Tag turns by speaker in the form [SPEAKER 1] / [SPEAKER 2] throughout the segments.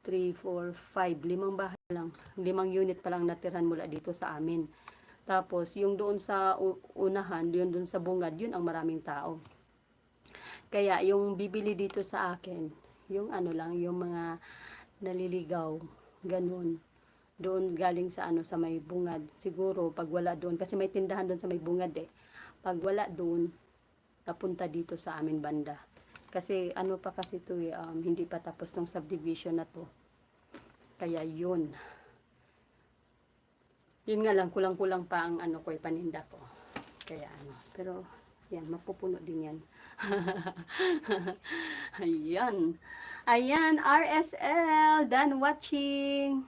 [SPEAKER 1] 3, 4, 5. 5 bahay lang. 5 unit pa lang natirahan mula dito sa amin. Tapos, yung doon sa unahan, yun doon sa bungad, yun ang maraming tao. Kaya, yung bibili dito sa akin, yung ano lang, yung mga naliligaw, ganun. Doon galing sa ano, sa may bungad. Siguro, pag wala doon, kasi may tindahan doon sa may bungad eh. Pag wala doon, napunta dito sa amin banda. Kasi ano pa kasi to eh, hindi pa tapos ng subdivision na to. Kaya yun. Yun nga lang, kulang-kulang pa ang ano ko, paninda ko. Kaya ano, pero yan, mapupuno din yan. Ayan. Ayan, RSL, done watching.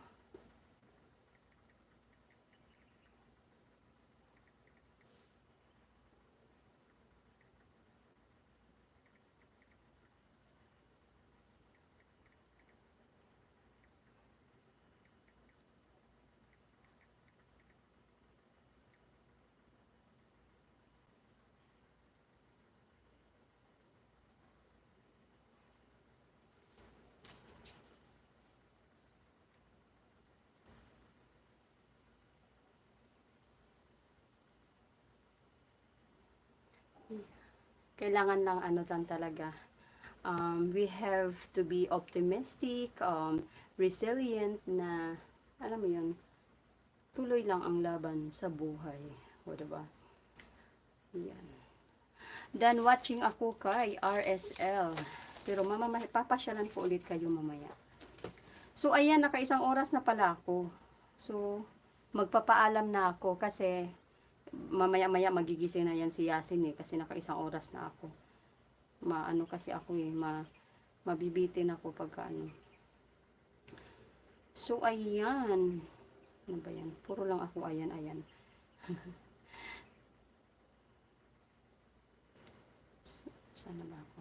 [SPEAKER 1] Kailangan lang ano lang talaga. We have to be optimistic, resilient na, alam mo yun, tuloy lang ang laban sa buhay. O diba? Yan. Then watching ako kay RSL. Pero papasyalan ko ulit kayo mamaya. So ayan, naka-1 oras na pala ako. So magpapaalam na ako kasi mamaya-maya magigising na yan si Yasin eh, kasi naka-1 oras na ako. Maano kasi ako eh, mabibitin ako pagka ano. So ayan. Ano ba yan? Puro lang ako ayan. Sana ba ako?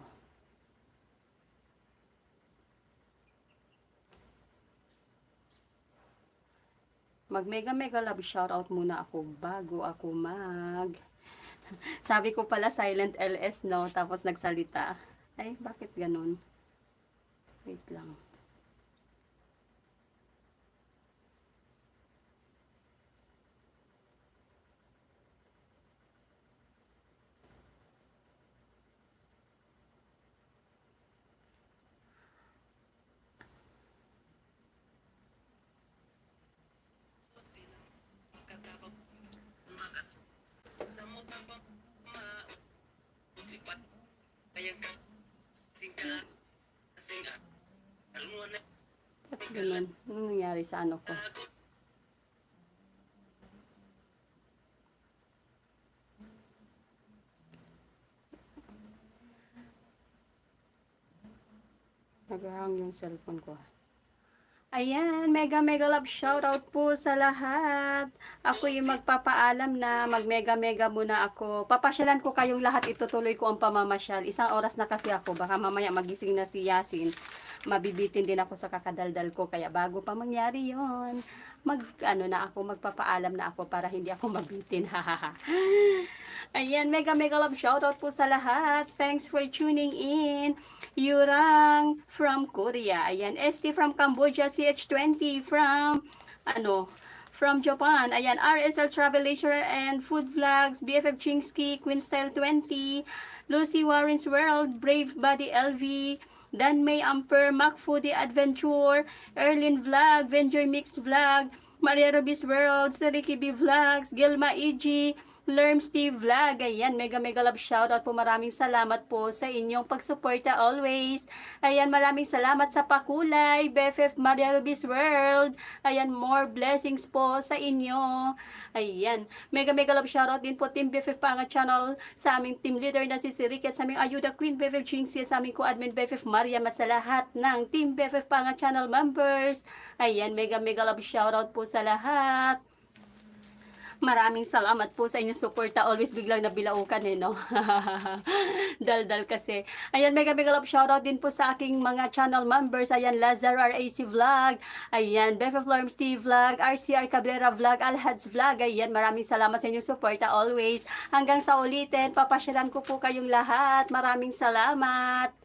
[SPEAKER 1] Mag-mega love shoutout muna ako bago ako sabi ko pala silent LS no, tapos nagsalita. Ay, bakit ganun? Wait lang. Ba't ganun? Anong nangyari sa ano ko? Naghahang yung cellphone ko. Ayan, mega love shoutout po sa lahat. Ako yung magpapaalam na mag-mega muna ako. Papasyalan ko kayong lahat, itutuloy ko ang pamamasyal. 1 oras na kasi ako, baka mamaya magising na si Yasin. Mabibitin din ako sa kakadaldal ko, kaya bago pa mangyari yon, magpapaalam na ako para hindi ako mabitin. Ayan, mega love shoutout po sa lahat. Thanks for tuning in. Yurang from Korea. Ayan, ST from Cambodia, CH20 from Japan. Ayan, RSL Travel Leisure and Food Vlogs, BFF Chingsky, Queen Style 20, Lucy Warren's World, Brave Body LV, Dan May Amper, Mac Foodie Adventure, Erlin Vlog, Venjoy Mixed Vlog, Maria Ruby's World, Sariki B Vlogs, Gilma EG, Lerm Steve Vlog. Ayan, mega love shoutout po. Maraming salamat po sa inyong pagsuporta always. Ayan, maraming salamat sa pakulay, BFF Maria Ruby's World. Ayan, more blessings po sa inyo. Ayan, mega love shoutout din po Team BFF Pangat Channel, sa aming team leader na si Ricky at sa aming Ayuda Queen BFF Chingsi, sa aming co-admin BFF Maria, at sa lahat ng Team BFF Pangat Channel members. Ayan, mega love shoutout po sa lahat. Maraming salamat po sa inyong suporta. Always biglang nabilaukan eh, no? Daldal kasi. Ayan, mega love shoutout din po sa aking mga channel members. Ayan, Lazar RAC Vlog. Ayan, BFF Lorm Steve Vlog, RCR Cabrera Vlog, Alhads Vlog. Ayan, maraming salamat sa inyong suporta always. Hanggang sa ulitin, papasyalan ko po kayong lahat. Maraming salamat.